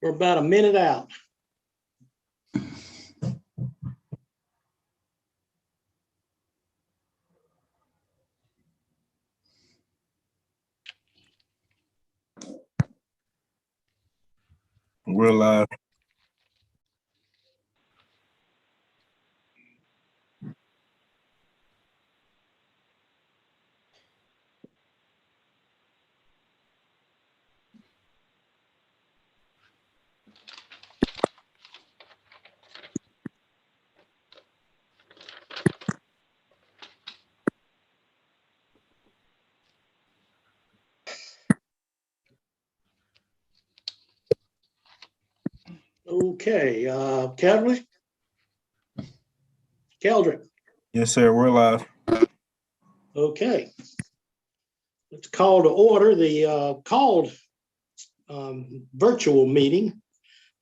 We're about a minute out. We're live. Okay, Keldrick. Yes, sir. We're live. Okay. Let's call to order the called virtual meeting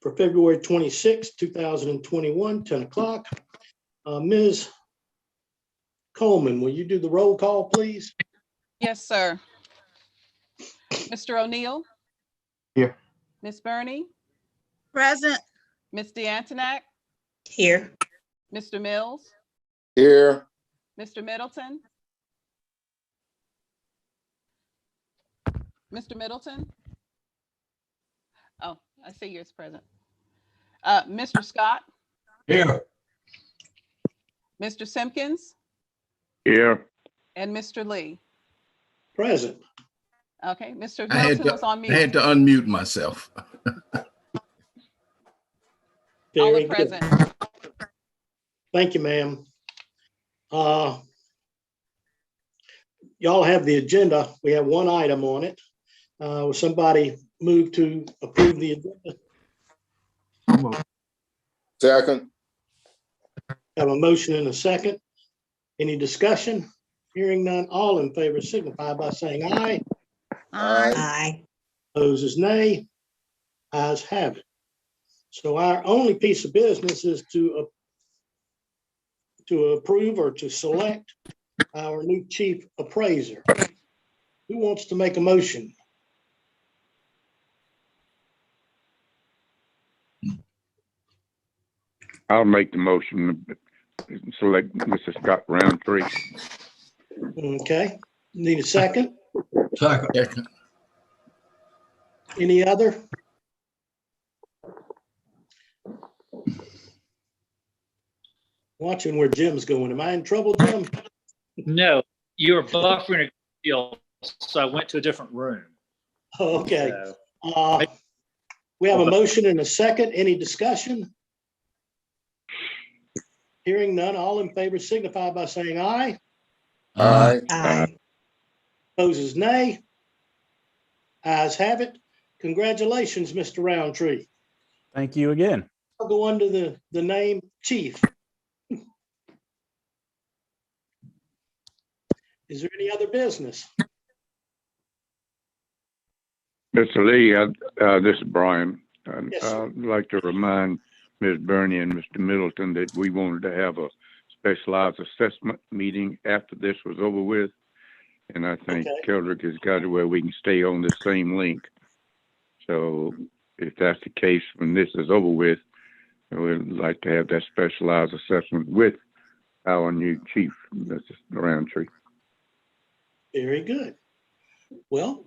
for February 26, 2021, 10 o'clock. Ms. Coleman, will you do the roll call, please? Yes, sir. Mr. O'Neill? Here. Ms. Burney? Present. Ms. DeAntonac? Here. Mr. Mills? Here. Mr. Middleton? Mr. Middleton? Oh, I see yours present. Mr. Scott? Here. Mr. Simpkins? Here. And Mr. Lee? Present. Okay, Mr. I had Middleton was on I had mute. to unmute myself. All Very are good. present. Thank you, ma'am. Y'all have the agenda. We have one item on it. Will somebody move to approve the agenda? Second. Have a motion and a second. Any discussion? Hearing none, all in favor signify by saying aye. Aye. Opposed, nay. Ayes have it. So our only piece of business is to approve or to select our new chief appraiser. Who wants to make a motion? I'll make the motion. Select Mr. Scott Roundtree. Okay, need a second? Second. Any other? Watching where Jim's going. Am I in trouble, Jim? No, you were buffering a deal, so I went to a different room. Okay. So, We have a motion and a second. Any discussion? Hearing none, all in favor signify by saying aye. Aye. Aye. Opposes nay. Ayes have it. Congratulations, Mr. Roundtree. Thank you again. I'll go under the name Chief. Is there any other business? Mr. Lee, this is Brian. Yes, sir. I'd like to remind Ms. Burney and Mr. Middleton that we wanted to have a specialized assessment meeting after this was over with. And I think Okay. Keldrick has got it where we can stay on the same link. So if that's the case, when this is over with, we'd like to have that specialized assessment with our new chief, Mr. Roundtree. Very good. Well,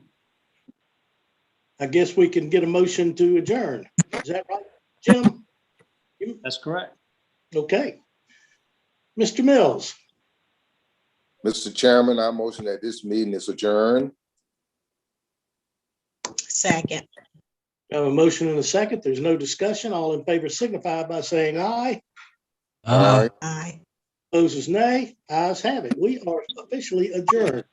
I guess we can get a motion to adjourn. Is that right, Jim? that's correct. Okay. Mr. Mills, Mr. Chairman, I motion that this meeting is adjourned. Second. I have a motion and a second. There's no discussion. All in favor signify by saying aye. Aye. Aye. Opposes nay. Ayes have it. We are officially adjourned.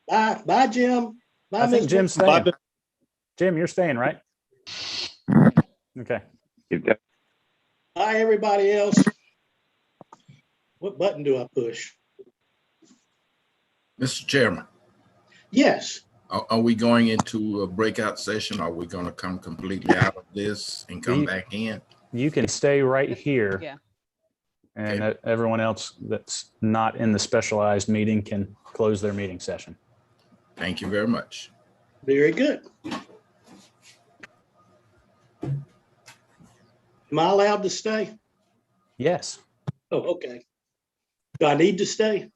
Bye, bye, Jim. Bye, I think Mr. Jim's staying. Jim, you're staying, right? Okay. If that Bye, everybody else. What button do I push? Mr. Chairman, Yes. are we going into a breakout session? Are we going to come completely out of this and come back in? You can stay right here. Yeah. And everyone else that's not in the specialized meeting can close their meeting session. Thank you very much. Very good. Am I allowed to stay? Yes. Oh, okay. Do I need to stay?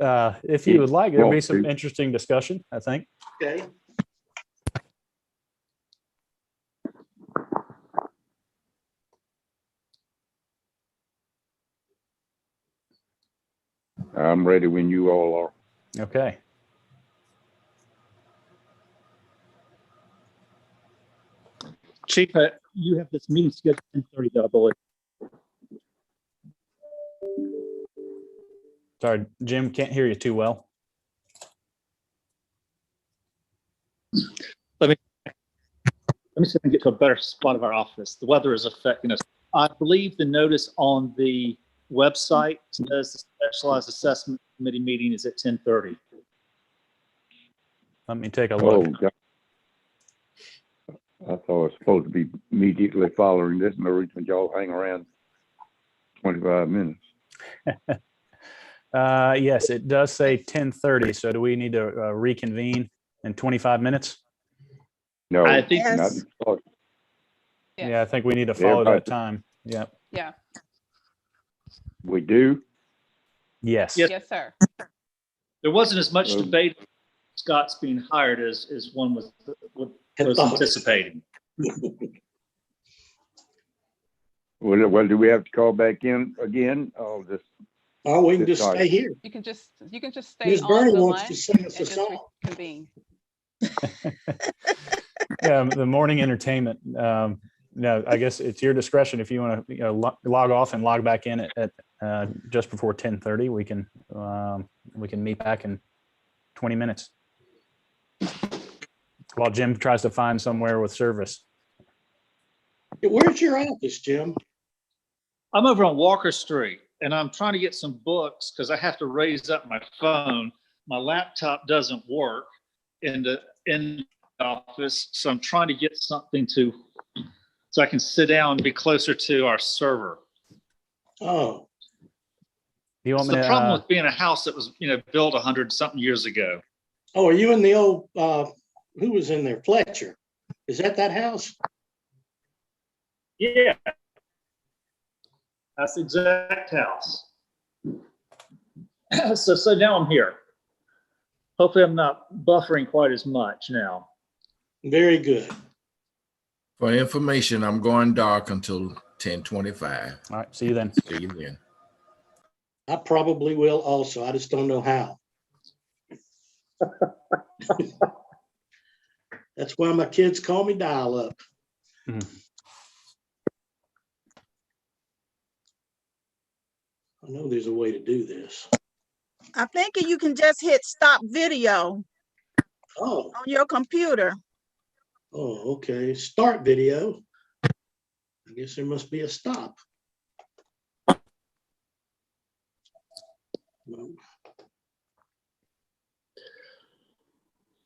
If you would like, there'll be some Want to. interesting discussion, I think. Okay. I'm ready when you all are. Okay. Chief, you have this meeting scheduled at 10:30, I believe. Sorry, Jim, can't hear you too well. Let me see if I can get to a better spot of our office. The weather is affecting us. I believe the notice on the website says the Specialized Assessment Committee meeting is at 10:30. Let me take a Oh, look. God. I thought it was supposed to be immediately following this. No reason y'all hang around 25 minutes. Yes, it does say 10:30. So do we need to reconvene in 25 minutes? No, I think- not Yes. because Yeah, I think we need to follow Everybody- that time. Yeah. Yeah. we do. Yes. Yes. Yes, sir. There wasn't as much Oh. debate on Scott's being hired as one was thought. anticipating. Well, do we have to call back in again? Oh, just Or we can This just time. stay here. You can just stay Ms. on Bernie the wants line to sing and us a just song. reconvene. Yeah, the morning entertainment. No, I guess it's your discretion if you want to log off and log back in at just before 10:30. We can meet back in 20 minutes while Jim tries to find somewhere with service. Where's your office, Jim? I'm over on Walker Street and I'm trying to get some books because I have to raise up my phone. My laptop doesn't work in the office, so I'm trying to get something so I can sit down and be closer to our server. Oh, Do you want It's me the to? problem with being a house that was, built 100-something years ago. oh, are you in the old, who was in there? Fletcher? Is that house? Yeah. That's the exact house. So now I'm here. Hopefully I'm not buffering quite as much now. Very good. For information, I'm going dark until 10:25. All right. See you then. See you then. I probably will also. I just don't know how. That's why my kids call me dial up. Mhm. I know there's a way to do this. I think you can just hit stop video Oh, on your computer. oh, okay. Start video. I guess there must be a stop. No.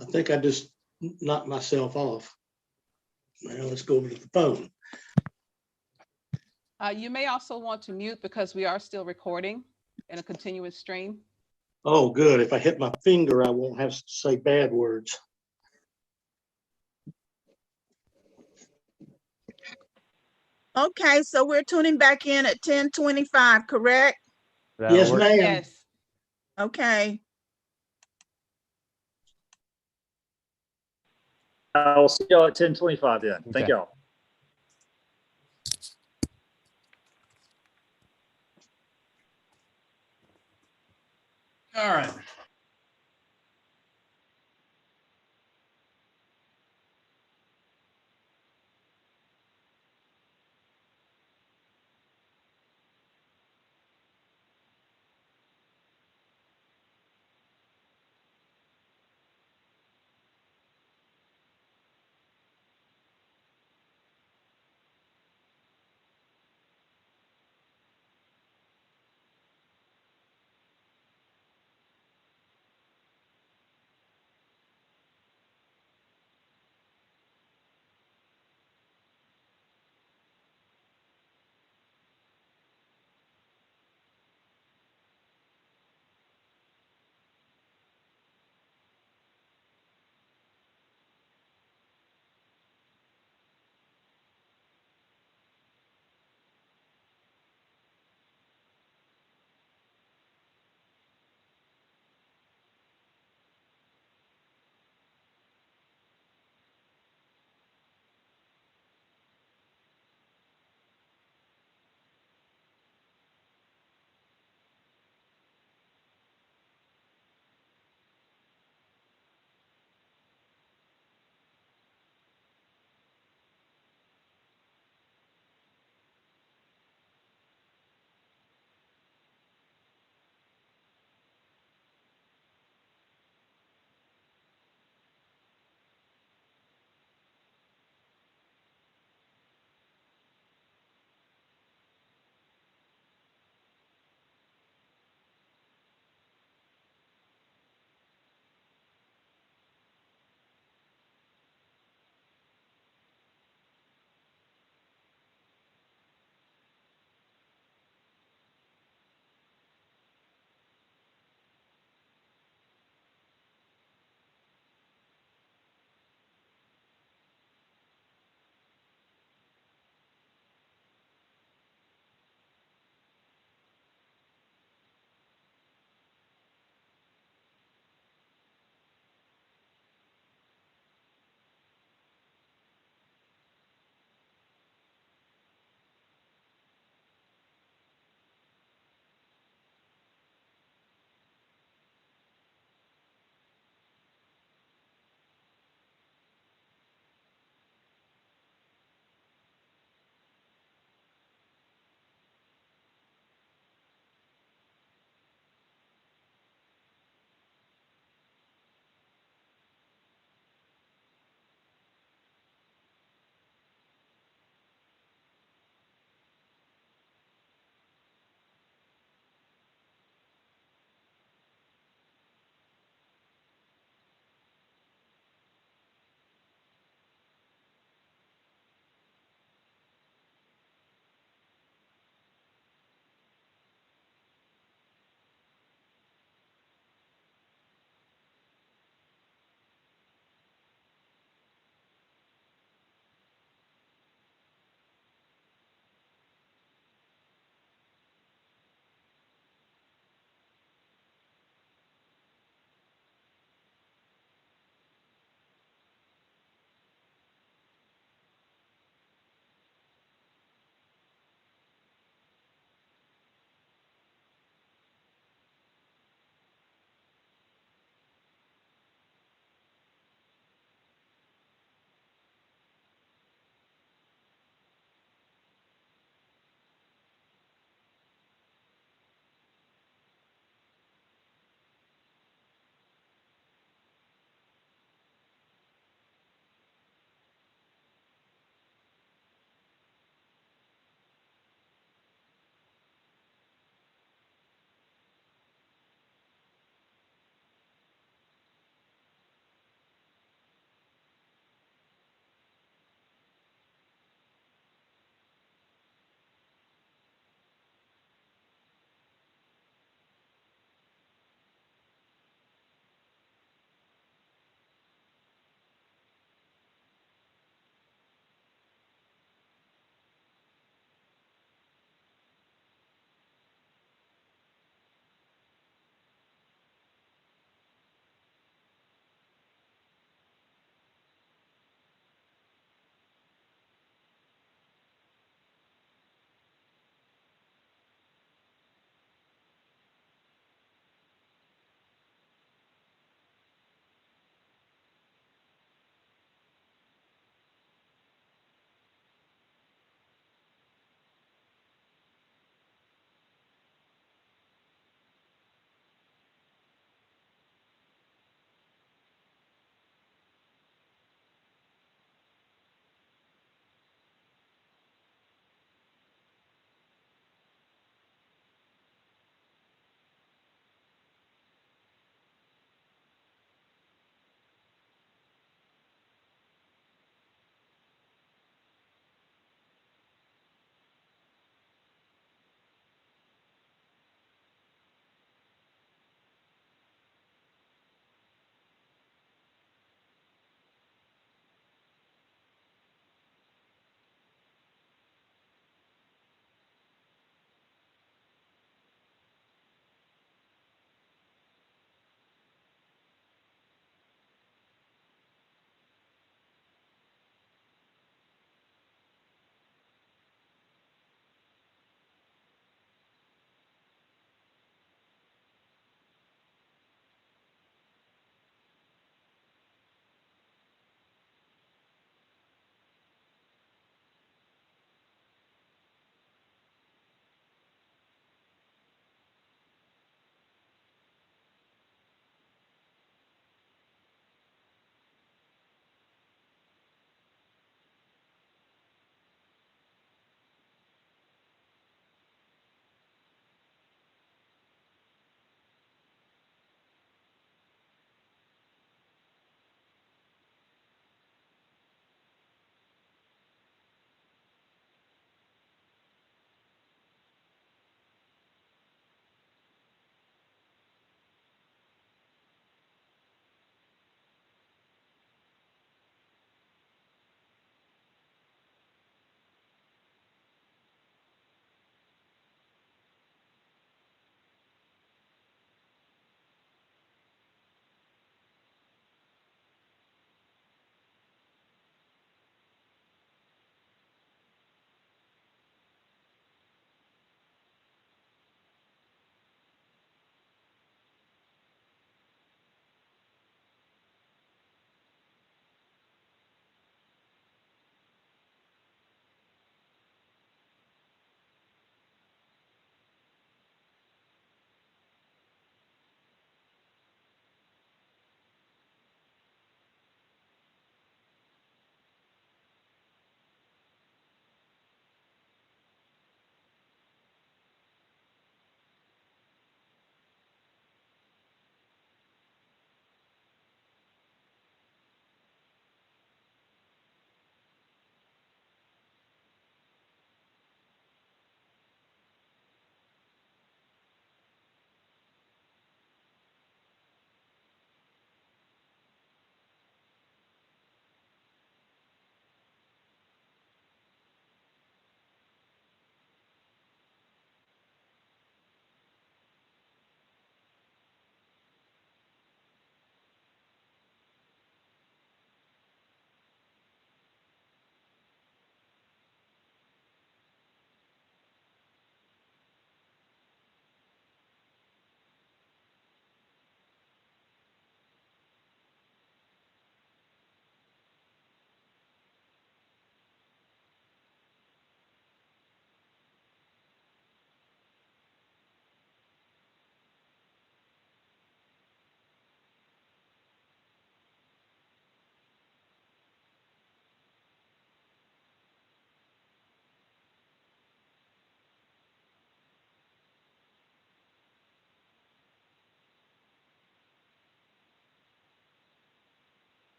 I think I just knocked myself off. Now let's go over to the phone. You may also want to mute because we are still recording in a continuous stream. Oh, good. If I hit my finger, I won't have to say bad words. Okay, so we're tuning back in at 10:25, correct? That'll Yes, work. ma'am. Yes. Okay. I'll see y'all at 10:25 then. Thank Okay. y'all. All right.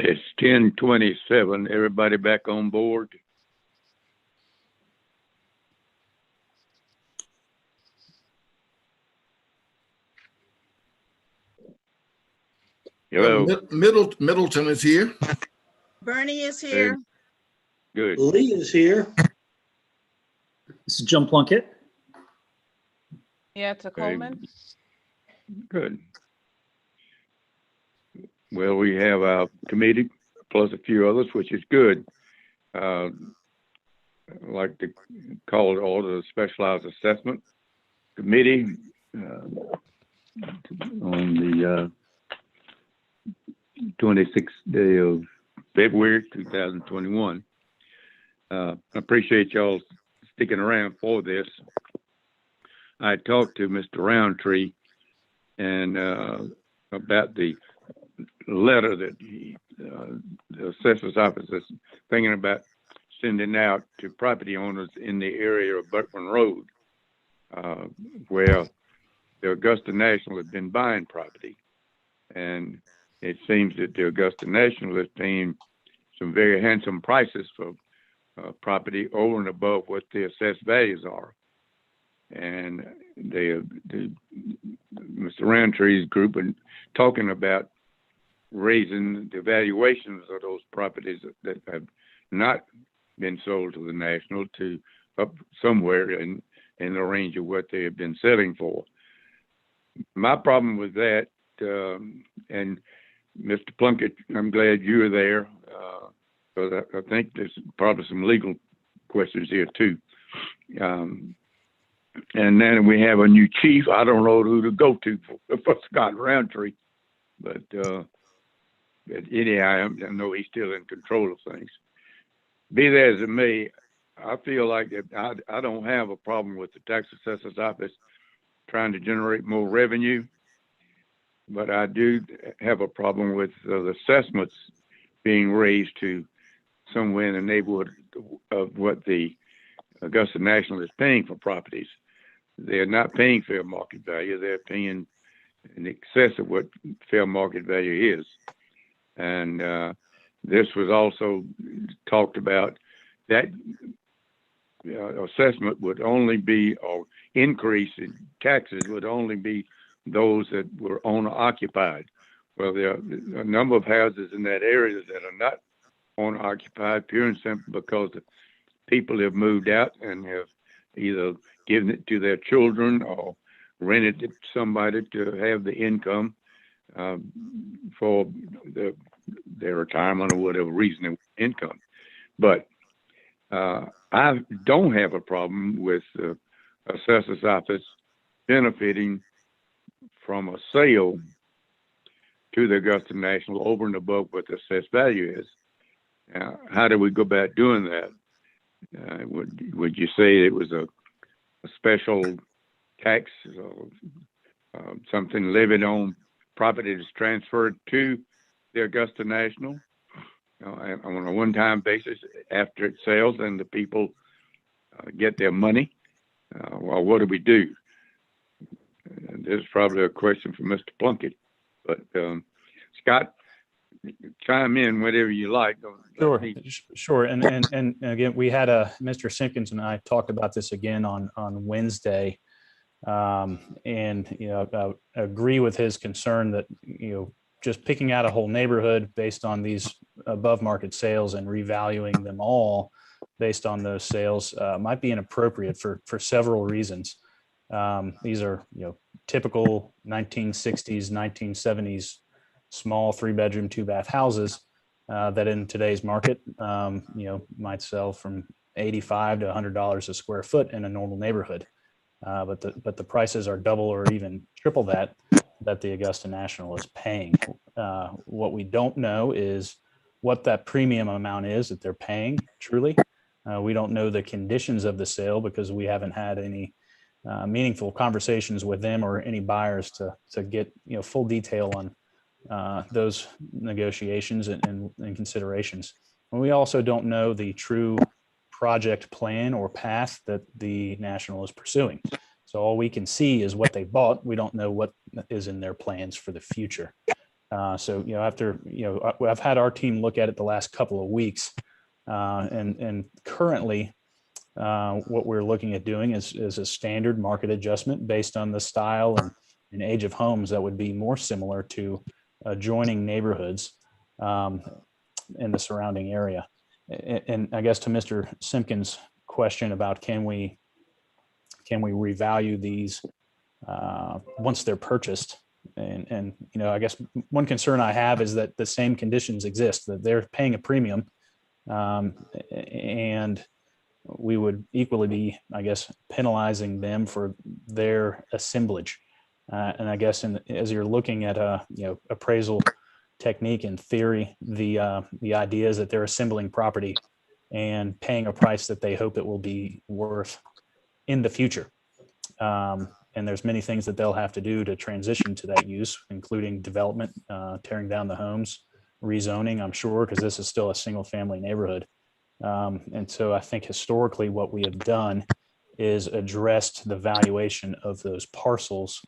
It's 10:27. Everybody back on board? Hello. Middleton is here. Bernie is here. Good. Lee is here. This is Jim Plunkett. Yeah, to Coleman. Good. Well, we have our committee plus a few others, which is good. I'd like to call it all the Specialized Assessment Committee on the 26th day of February 2021. I appreciate y'all sticking around for this. I talked to Mr. Roundtree and about the letter that the assessor's office is thinking about sending out to property owners in the area of Buckman Road, where the Augusta National has been buying property. And it seems that the Augusta National is paying some very handsome prices for property over and above what the assessed values are. And Mr. Roundtree's group are talking about raising the valuations of those properties that have not been sold to the National to up somewhere in the range of what they have been selling for. My problem with that, and Mr. Plunkett, I'm glad you were there, because I think there's probably some legal questions here too. And then we have a new chief. I don't know who to go to for Scott Roundtree, but anyhow, I know he's still in control of things. Be that as it may, I feel like I don't have a problem with the tax assessor's office trying to generate more revenue, but I do have a problem with the assessments being raised to somewhere in the neighborhood of what the Augusta National is paying for properties. They're not paying fair market value. They're paying in excess of what fair market value is. And this was also talked about that assessment would only be, or increase in taxes would only be those that were owner occupied. Well, there are a number of houses in that area that are not owner occupied, pure and simple because the people have moved out and have either given it to their children or rented it to somebody to have the income for their retirement or whatever reason income. But I don't have a problem with the assessor's office benefiting from a sale to the Augusta National over and above what the assessed value is. How do we go about doing that? Would you say it was a special tax or something levied on property that's transferred to the Augusta National on a one-time basis after it sells and the people get their money? Well, what do we do? This is probably a question for Mr. Plunkett, but Scott, chime in whatever you like. Sure. And again, we had Mr. Simpkins and I talked about this again on Wednesday. And, I agree with his concern that, just picking out a whole neighborhood based on these above market sales and revaluing them all based on those sales might be inappropriate for several reasons. These are, typical 1960s, 1970s small 3-bedroom, 2-bath houses that in today's market, might sell from $85 to $100 a square foot in a normal neighborhood. But the prices are double or even triple that the Augusta National is paying. What we don't know is what that premium amount is that they're paying truly. We don't know the conditions of the sale because we haven't had any meaningful conversations with them or any buyers to get full detail on those negotiations and considerations. And we also don't know the true project plan or path that the National is pursuing. So all we can see is what they bought. We don't know what is in their plans for the future. So, after, I've had our team look at it the last couple of weeks, and currently what we're looking at doing is a standard market adjustment based on the style and age of homes that would be more similar to adjoining neighborhoods in the surrounding area. And I guess to Mr. Simpkins' question about can we revalue these once they're purchased, and I guess one concern I have is that the same conditions exist, that they're paying a premium, and we would equally be, I guess, penalizing them for their assemblage. And I guess as you're looking at appraisal technique and theory, the idea is that they're assembling property and paying a price that they hope it will be worth in the future. And there's many things that they'll have to do to transition to that use, including development, tearing down the homes, rezoning, I'm sure, because this is still a single family neighborhood. And so I think historically what we have done is addressed the valuation of those parcels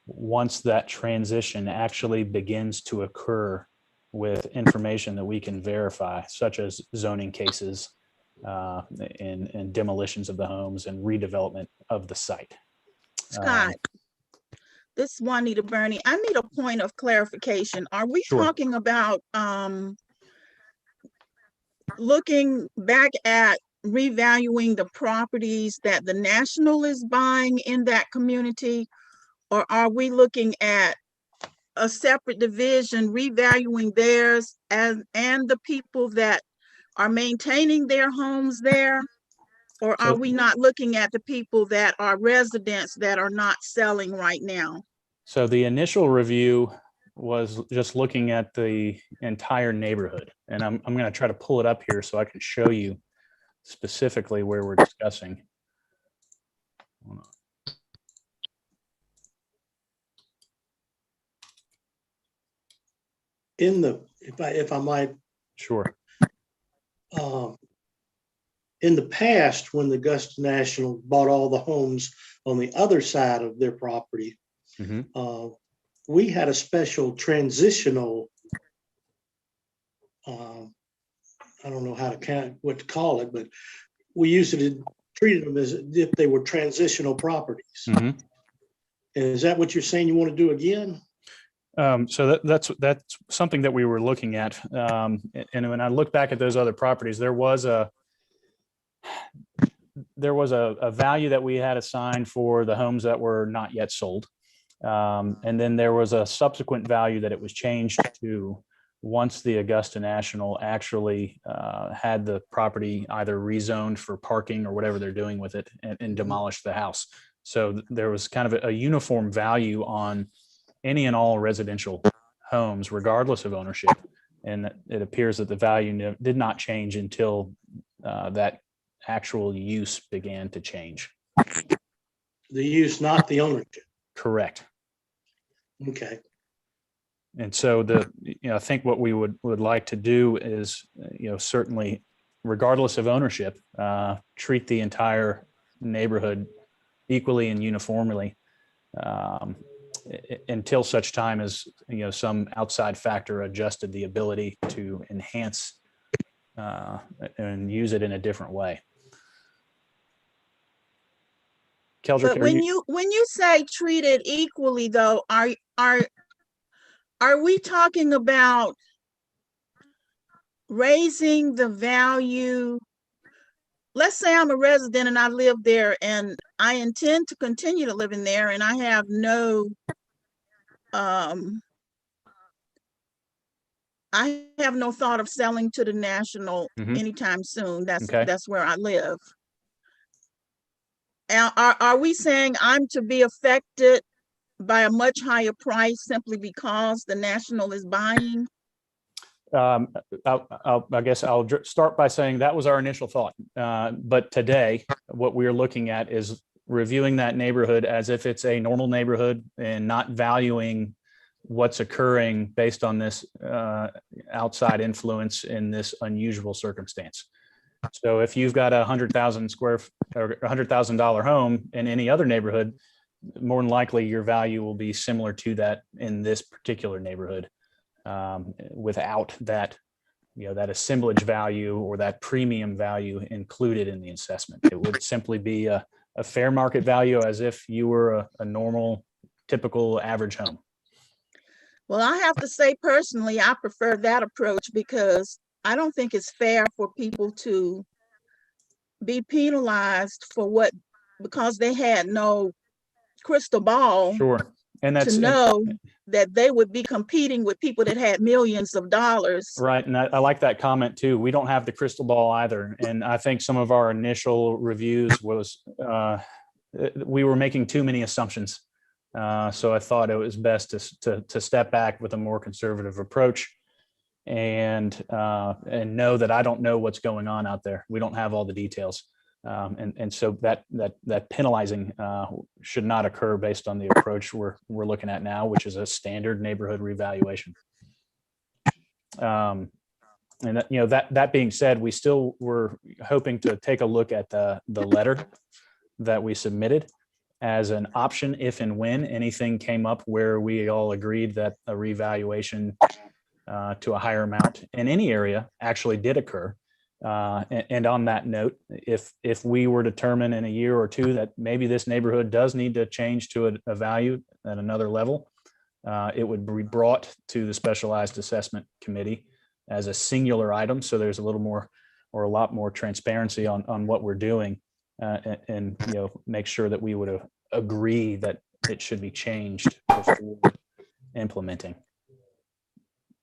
once that transition actually begins to occur with information that we can verify, such as zoning cases and demolitions of the homes and redevelopment of the site. Scott, this is Juanita Burney. I need a point of clarification. Are we Sure. talking about looking back at revaluing the properties that the National is buying in that community? Or are we looking at a separate division revaluing theirs and the people that are maintaining their homes there? Or are we not looking at the people that are residents that are not selling right now? So the initial review was just looking at the entire neighborhood. And I'm going to try to pull it up here so I can show you specifically where we're discussing. Hold on. If I might, Sure. in the past, when the Augusta National bought all the homes on the other side of their property, we had a special transitional, I don't know what to call it, but we used to treat them as if they were transitional properties. And is that what you're saying you want to do again? So that's something that we were looking at. And when I look back at those other properties, there was a value that we had assigned for the homes that were not yet sold. And then there was a subsequent value that it was changed to once the Augusta National actually had the property either rezoned for parking or whatever they're doing with it and demolished the house. So there was kind of a uniform value on any and all residential homes, regardless of ownership. And it appears that the value did not change until that actual use began to change. The use, not the ownership. Correct. Okay. And so I think what we would like to do is, certainly, regardless of ownership, treat the entire neighborhood equally and uniformly until such time as some outside factor adjusted the ability to enhance and use it in a different way. Keldrick, But when you say treated equally, though, are we talking about raising the value? Let's say I'm a resident and I live there and I intend to continue to live in there and I have no thought of selling to the National anytime soon. That's where I live. Are we saying I'm to be affected by a much higher price simply because the National is buying? I guess I'll start by saying that was our initial thought. But today, what we're looking at is reviewing that neighborhood as if it's a normal neighborhood and not valuing what's occurring based on this outside influence in this unusual circumstance. So if you've got $100,000 home in any other neighborhood, more than likely your value will be similar to that in this particular neighborhood. without that, that assemblage value or that premium value included in the assessment. It would simply be a fair market value as if you were a normal, typical average home. Well, I have to say personally, I prefer that approach because I don't think it's fair for people to be penalized for because they had no crystal ball Sure. And that's to know that they would be competing with people that had millions of dollars. Right. And I like that comment too. We don't have the crystal ball either. And I think some of our initial reviews was we were making too many assumptions. So I thought it was best to step back with a more conservative approach and know that I don't know what's going on out there. We don't have all the details. And so that penalizing should not occur based on the approach we're looking at now, which is a standard neighborhood revaluation. And that being said, we still were hoping to take a look at the letter that we submitted as an option if and when anything came up where we all agreed that a revaluation to a higher amount in any area actually did occur. And on that note, if we were determined in a year or two that maybe this neighborhood does need to change to a value at another level, it would be brought to the specialized assessment committee as a singular item. So there's a little more or a lot more transparency on what we're doing and make sure that we would agree that it should be changed before implementing.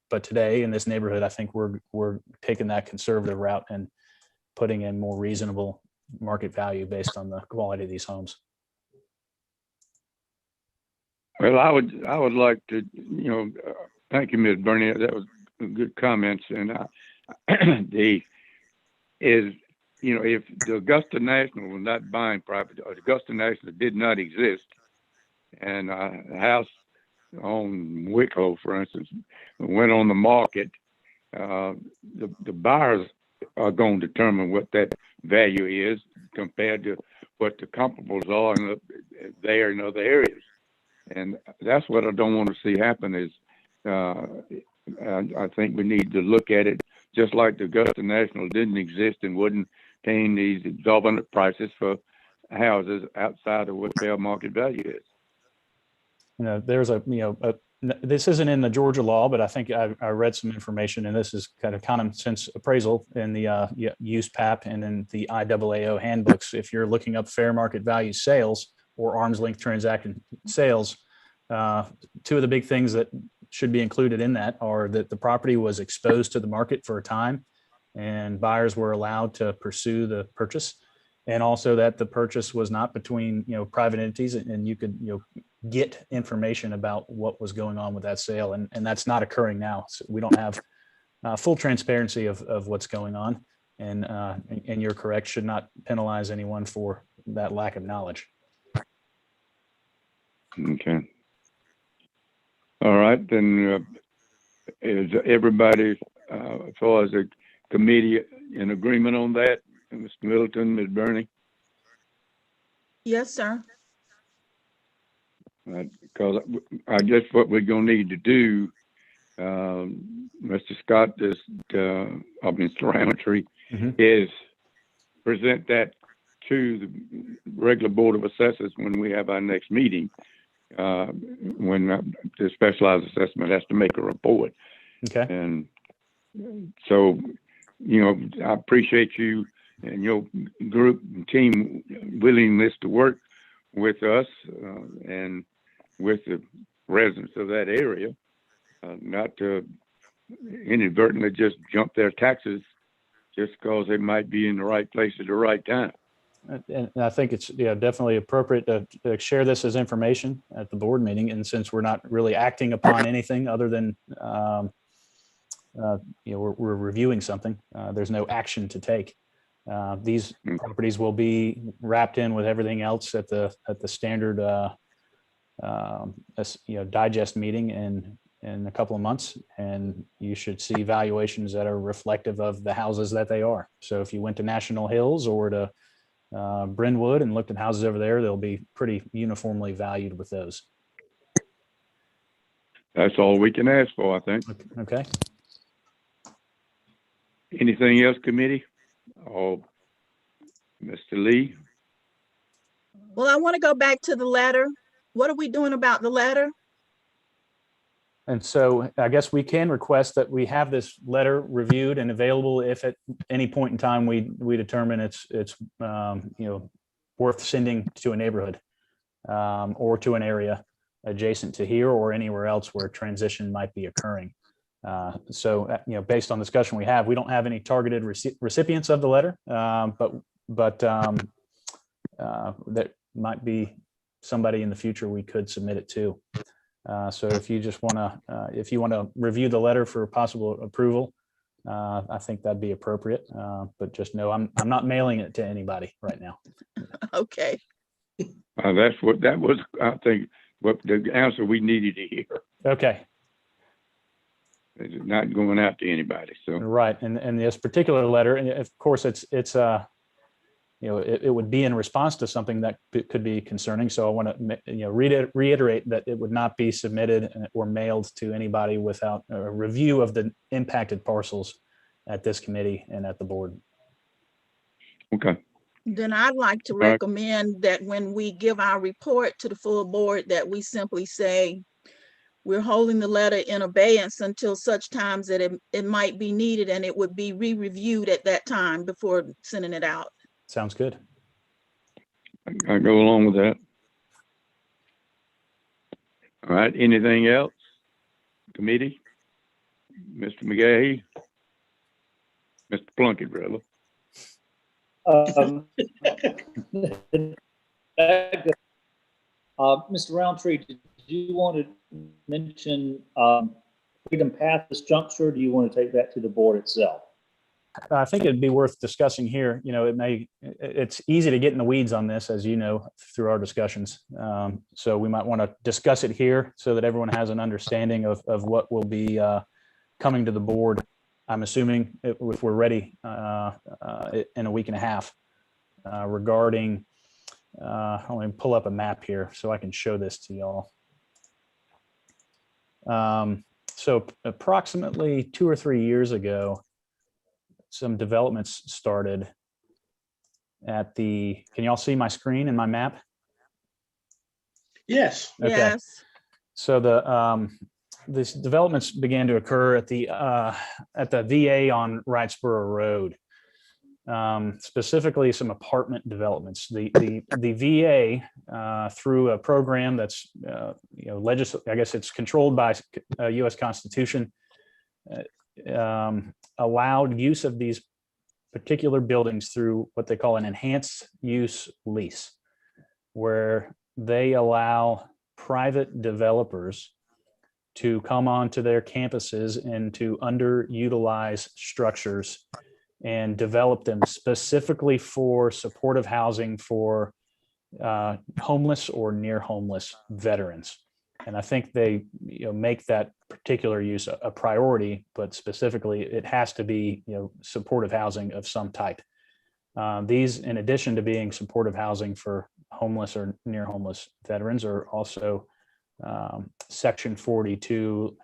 But today in this neighborhood, I think we're taking that conservative route and putting in more reasonable market value based on the quality of these homes. Well, I would like to, thank you, Ms. Bernie. That was good comments. And if the Augusta National was not buying property, or the Augusta National did not exist, and a house on Wicklow, for instance, went on the market, the buyers are going to determine what that value is compared to what the comparables are there in other areas. And that's what I don't want to see happen is I think we need to look at it just like the Augusta National didn't exist and wouldn't paying these exorbitant prices for houses outside of what fair market value is. There's this isn't in the Georgia law, but I think I read some information, and this is kind of common sense appraisal in the USPAP and in the IAAO handbooks. If you're looking up fair market value sales or arm's length transaction sales, two of the big things that should be included in that are that the property was exposed to the market for a time and buyers were allowed to pursue the purchase, and also that the purchase was not between private entities and you could get information about what was going on with that sale, and that's not occurring now. So we don't have full transparency of what's going on, and you're correct, should not penalize anyone for that lack of knowledge. Okay. All right, then is everybody, as far as the committee, in agreement on that? Mr. Middleton, Ms. Bernie? Yes, sir. Because I guess what we're going to need to do, Mr. Scott, Mr. Roundtree, is present that to the regular Board of Assessors when we have our next meeting, when the specialized assessment has to make a report. Okay. And so, I appreciate you and your group and team willingness to work with us and with the residents of that area, not to inadvertently just jump their taxes just because they might be in the right place at the right time. And I think it's definitely appropriate to share this as information at the board meeting. And since we're not really acting upon anything other than we're reviewing something, there's no action to take. These properties will be wrapped in with everything else at the standard digest meeting in a couple of months, and you should see valuations that are reflective of the houses that they are. So if you went to National Hills or to Brentwood and looked at houses over there, they'll be pretty uniformly valued with those. That's all we can ask for, I think. Okay. Anything else, committee? Or Mr. Lee? Well, I want to go back to the letter. What are we doing about the letter? And so I guess we can request that we have this letter reviewed and available if at any point in time we determine it's worth sending to a neighborhood or to an area adjacent to here or anywhere else where transition might be occurring. Based on discussion we have, we don't have any targeted recipients of the letter, but that might be somebody in the future we could submit it to. So if you just want to, if you want to review the letter for possible approval, I think that'd be appropriate. But just know I'm not mailing it to anybody right now. Okay. That was, I think, what the answer we needed to hear. Okay. It's not going out to anybody. So Right, and this particular letter, and of course, it's it would be in response to something that could be concerning. So I want to reiterate that it would not be submitted or mailed to anybody without a review of the impacted parcels at this committee and at the board. okay. Then I'd like to Right. recommend that when we give our report to the full board, that we simply say, we're holding the letter in abeyance until such times that it might be needed, and it would be re-reviewed at that time before sending it out. Sounds good. I go along with that. All right. Anything else? Committee? Mr. McGahee? Mr. Plunkett, brother. Mr. Roundtree, did you want to mention Freedom Path at this juncture? Or do you want to take that to the board itself? I think it'd be worth discussing here. It's easy to get in the weeds on this, as you know, through our discussions. So we might want to discuss it here so that everyone has an understanding of what will be coming to the board. I'm assuming if we're ready in a week and a half regarding, let me pull up a map here so I can show this to y'all. So approximately 2 or 3 years ago, some developments started at the, can y'all see my screen and my map? Yes. Okay. Yes. So these developments began to occur at the VA on Wrightsboro Road. Specifically some apartment developments. The VA through a program that's I guess it's controlled by U.S. Constitution, allowed use of these particular buildings through what they call an enhanced use lease, where they allow private developers to come onto their campuses and to underutilize structures and develop them specifically for supportive housing for homeless or near homeless veterans. And I think they make that particular use a priority, but specifically it has to be supportive housing of some type. These, in addition to being supportive housing for homeless or near homeless veterans, are also Section 42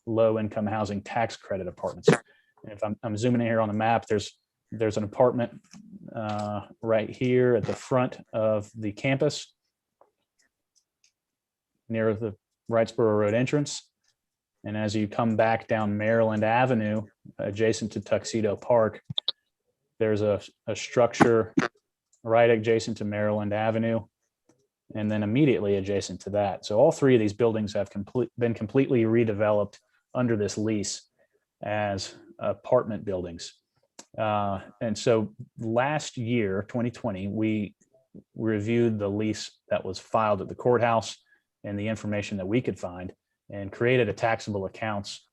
low income housing tax credit apartments. And if I'm zooming in here on the map, there's an apartment right here at the front of the campus near the Wrightsboro Road entrance. And as you come back down Maryland Avenue, adjacent to Tuxedo Park, there's a structure right adjacent to Maryland Avenue, and then immediately adjacent to that. So all three of these buildings have been completely redeveloped under this lease as apartment buildings. And so last year, 2020, we reviewed the lease that was filed at the courthouse and the information that we could find, and created a taxable accounts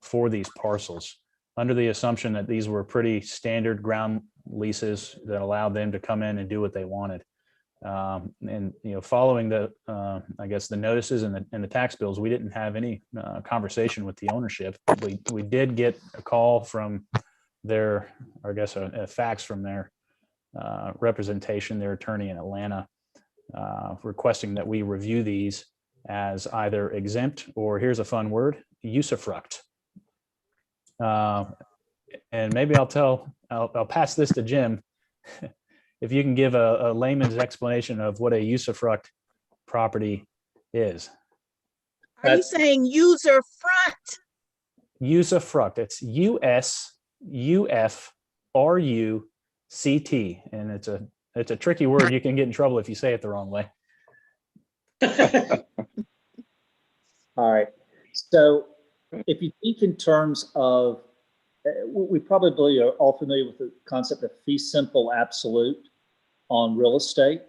for these parcels under the assumption that these were pretty standard ground leases that allowed them to come in and do what they wanted. And following the I guess the notices and the tax bills, we didn't have any conversation with the ownership. We did get a call from their, or I guess a fax from their representation, their attorney in Atlanta, requesting that we review these as either exempt or, here's a fun word, usufruct. And maybe I'll pass this to Jim. If you can give a layman's explanation of what a usufruct property is. Are you saying user front? Usufruct. It's USUFRUCT, and it's a tricky word. You can get in trouble if you say it the wrong way. All right. So if you think in terms of, we probably are all familiar with the concept of fee simple absolute on real estate.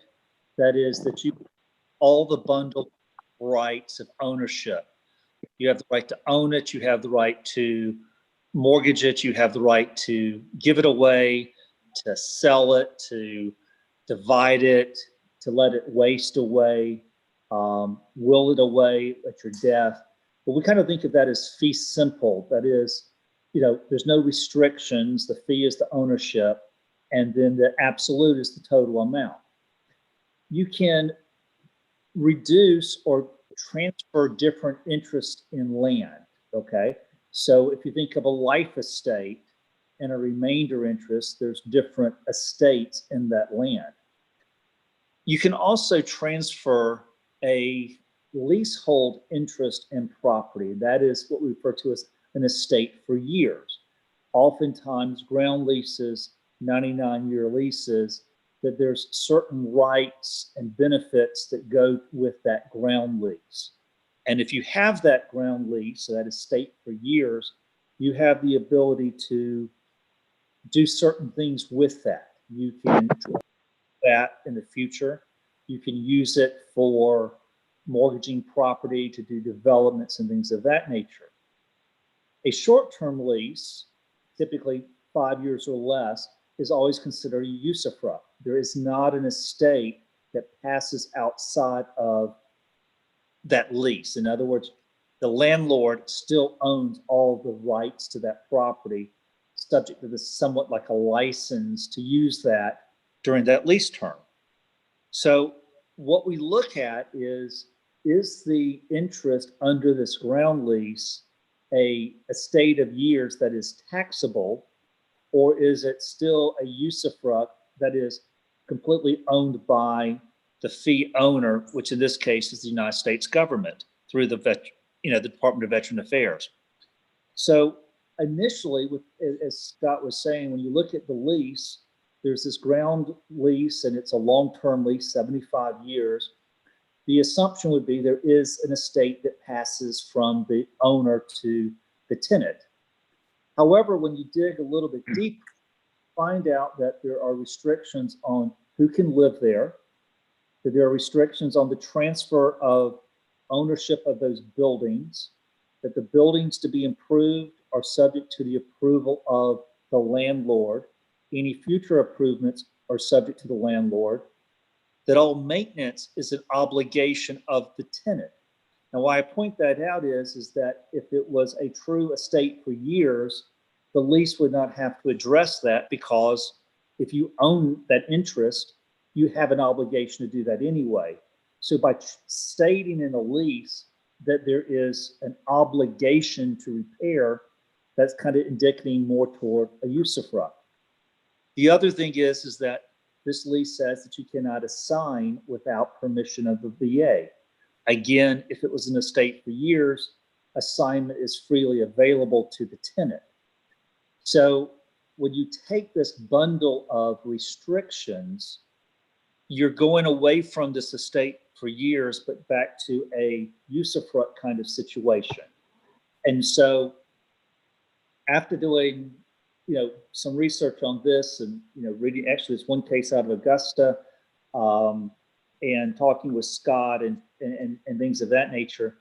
That is that you all the bundled rights of ownership. You have the right to own it. You have the right to mortgage it. You have the right to give it away, to sell it, to divide it, to let it waste away, will it away at your death. But we kind of think of that as fee simple. That is, there's no restrictions. The fee is the ownership, and then the absolute is the total amount. You can reduce or transfer different interests in land, okay? So if you think of a life estate and a remainder interest, there's different estates in that land. You can also transfer a leasehold interest in property. That is what we refer to as an estate for years. Oftentimes ground leases, 99-year leases, that there's certain rights and benefits that go with that ground lease. And if you have that ground lease, so that estate for years, you have the ability to do certain things with that. You can do that in the future. You can use it for mortgaging property to do developments and things of that nature. A short-term lease, typically 5 years or less, is always considered a usufruct. There is not an estate that passes outside of that lease. In other words, the landlord still owns all the rights to that property, subject to this somewhat like a license to use that during that lease term. So what we look at is the interest under this ground lease a estate of years that is taxable, or is it still a usufruct that is completely owned by the fee owner, which in this case is the United States government through the Department of Veteran Affairs? So initially, as Scott was saying, when you look at the lease, there's this ground lease and it's a long-term lease, 75 years. The assumption would be there is an estate that passes from the owner to the tenant. However, when you dig a little bit deeper, find out that there are restrictions on who can live there, that there are restrictions on the transfer of ownership of those buildings, that the buildings to be improved are subject to the approval of the landlord. Any future improvements are subject to the landlord, that all maintenance is an obligation of the tenant. Now, why I point that out is that if it was a true estate for years, the lease would not have to address that, because if you own that interest, you have an obligation to do that anyway. So by stating in a lease that there is an obligation to repair, that's kind of indicating more toward a usufruct. The other thing is that this lease says that you cannot assign without permission of the VA. Again, if it was an estate for years, assignment is freely available to the tenant. So when you take this bundle of restrictions, you're going away from this estate for years, but back to a usufruct kind of situation. And so after doing some research on this and reading actually this one case out of Augusta, and talking with Scott and things of that nature,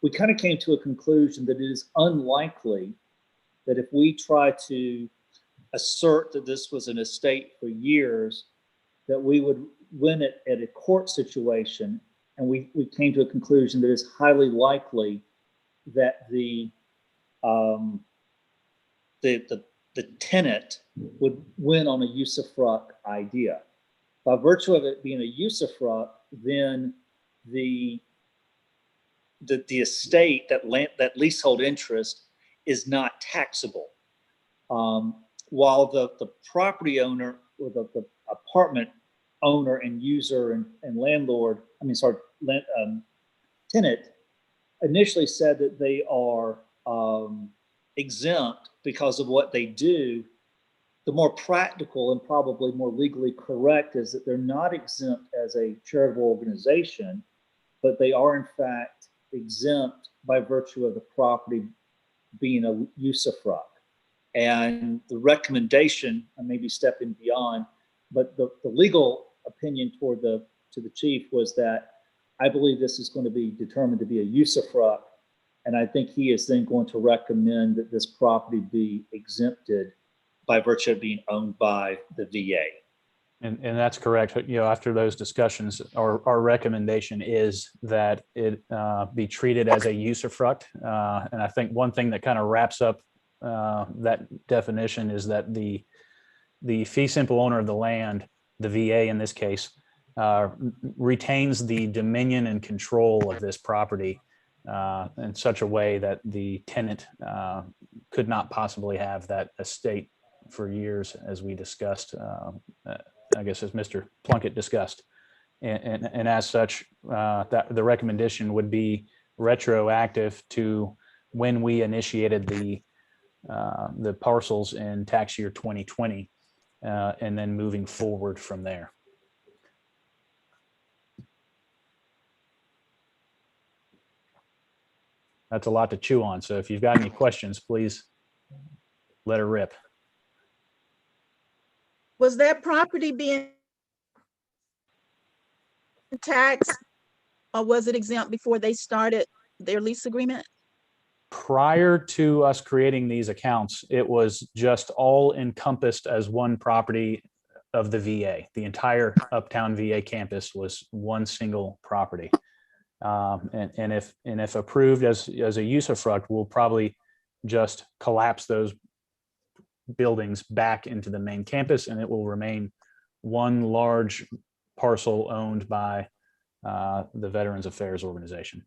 we kind of came to a conclusion that it is unlikely that if we try to assert that this was an estate for years, that we would win it at a court situation. And we came to a conclusion that it's highly likely that the tenant would win on a usufruct idea. By virtue of it being a usufruct, then the estate, that leasehold interest is not taxable. While the property owner or the apartment owner and user and landlord, tenant initially said that they are exempt because of what they do. The more practical and probably more legally correct is that they're not exempt as a charitable organization, but they are in fact exempt by virtue of the property being a usufruct. And the recommendation, I may be stepping beyond, but the legal opinion to the chief was that I believe this is going to be determined to be a usufruct, and I think he is then going to recommend that this property be exempted by virtue of being owned by the VA. And that's correct. After those discussions, our recommendation is that it be treated as a usufruct. And I think one thing that kind of wraps up that definition is that the fee simple owner of the land, the VA in this case, retains the dominion and control of this property in such a way that the tenant could not possibly have that estate for years, as we discussed, I guess as Mr. Plunkett discussed. And as such, that the recommendation would be retroactive to when we initiated the parcels in tax year 2020, and then moving forward from there. That's a lot to chew on. So if you've got any questions, please let her rip. Was that property being taxed, or was it exempt before they started their lease agreement? Prior to us creating these accounts, it was just all encompassed as one property of the VA. The entire Uptown VA campus was one single property. And if approved as a usufruct, we'll probably just collapse those buildings back into the main campus, and it will remain one large parcel owned by the Veterans Affairs Organization.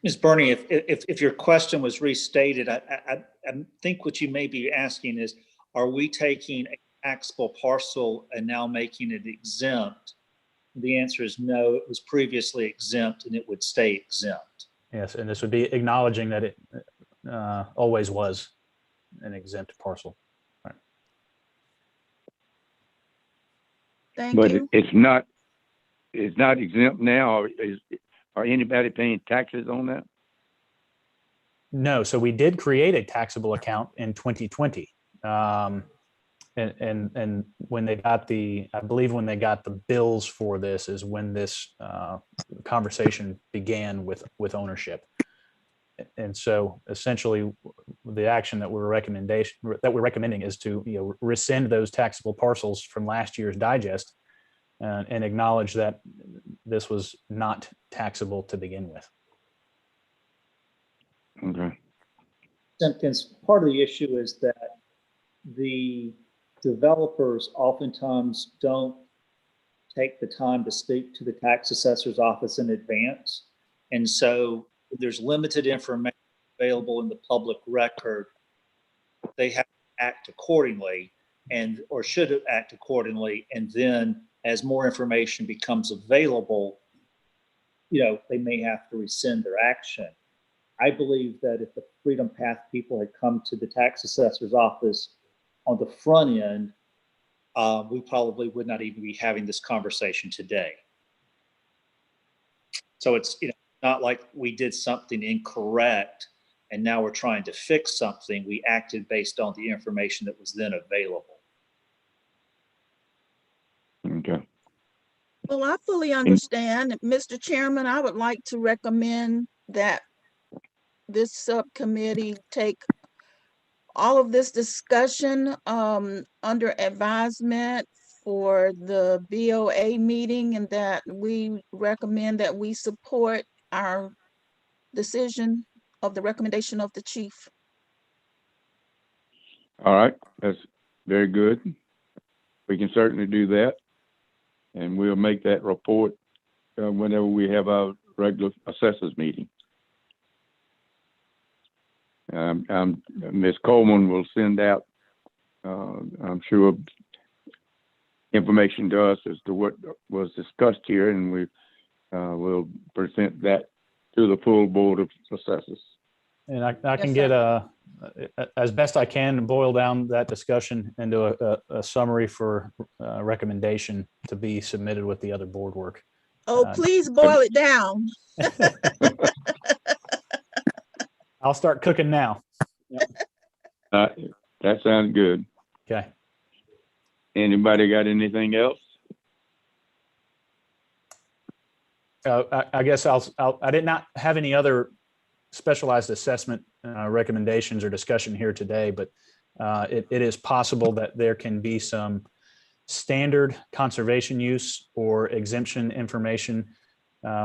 Ms. Bernie, if your question was restated, I think what you may be asking is, are we taking a taxable parcel and now making it exempt? The answer is no, it was previously exempt and it would stay exempt. Yes, and this would be acknowledging that it always was an exempt parcel. Right. Thank But you. it's not exempt now. Are anybody paying taxes on that? No, so we did create a taxable account in 2020. And when they got I believe when they got the bills for this is when this conversation began with ownership. And so essentially the action that we're recommending is to rescind those taxable parcels from last year's digest and acknowledge that this was not taxable to begin with. Okay. Simpkins, part of the issue is that the developers oftentimes don't take the time to speak to the tax assessor's office in advance. And so there's limited information available in the public record. They have to act accordingly or should act accordingly. And then as more information becomes available, they may have to rescind their action. I believe that if the Freedom Path people had come to the tax assessor's office on the front end, we probably would not even be having this conversation today. So it's not like we did something incorrect and now we're trying to fix something. We acted based on the information that was then available. Okay. Well, I fully understand. Mr. Chairman, I would like to recommend that this subcommittee take all of this discussion under advisement for the BOA meeting, and that we recommend that we support our decision of the recommendation of the chief. All right, that's very good. We can certainly do that. And we'll make that report whenever we have our regular assessors meeting. Ms. Coleman will send out, I'm sure, information to us as to what was discussed here, and we will present that to the full board of assessors. And I Yes, can sir. get as best I can, boil down that discussion into a summary for recommendation to be submitted with the other board work. Oh, please boil it down. I'll start cooking now. That sounds good. Okay. Anybody got anything else? I guess I did not have any other specialized assessment recommendations or discussion here today, but it is possible that there can be some standard conservation use or exemption information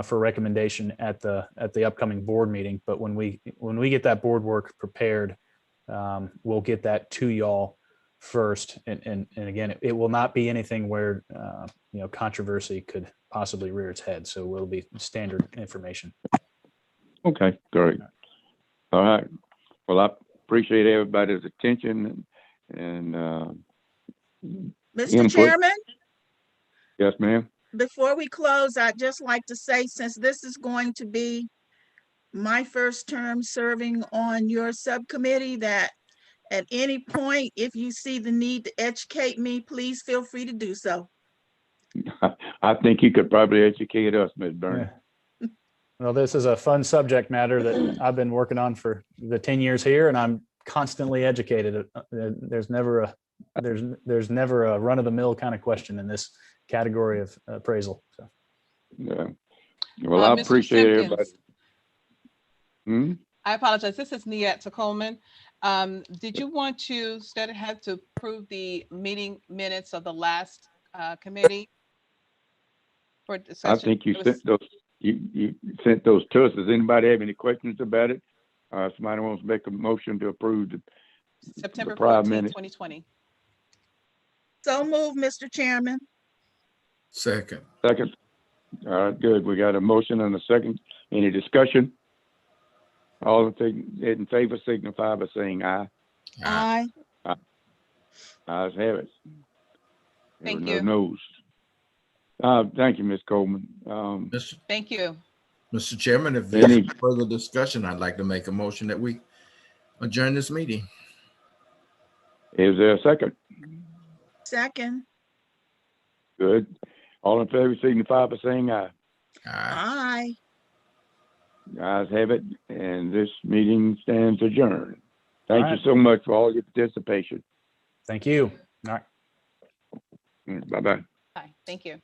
for recommendation at the upcoming board meeting. But when we get that board work prepared, we'll get that to y'all first. And again, it will not be anything where controversy could possibly rear its head. So it will be standard information. Okay, great. All right. Well, I appreciate everybody's attention and Mr. input. Chairman, Yes, ma'am. before we close, I'd just like to say, since this is going to be my first term serving on your subcommittee, that at any point, if you see the need to educate me, please feel free to do so. I think you could probably educate us, Ms. Byrne. Yeah. Well, this is a fun subject matter that I've been working on for the 10 years here, and I'm constantly educated. There's never a run of the mill kind of question in this category of appraisal. So. Yeah. Well, I Mr. appreciate Simpkins, everybody. Hmm? I apologize. This is Niette Coleman. Did you want to instead have to approve the meeting minutes of the last committee? For I discussion? think you It was- sent those. You sent those to us. Does anybody have any questions about it? Somebody wants to make a motion to approve September prior 14th, minutes. 2020. So move, Mr. Chairman. Second. Second. All right, good. We got a motion and a second. Any discussion? All in favor signify by saying aye. Aye. Ayes have it. There Thank were no you. noes. Thank you, Ms. Coleman. Mr. Thank you. Mr. Chairman, if there's Any- further discussion, I'd like to make a motion that we adjourn this meeting. Is there a second? Second. Good. All in favor signify by saying aye. Aye. Aye. Ayes have it, and this meeting stands adjourned. Thank All you right. so much for all your participation. Thank you. All right. Bye-bye. Bye. Thank you.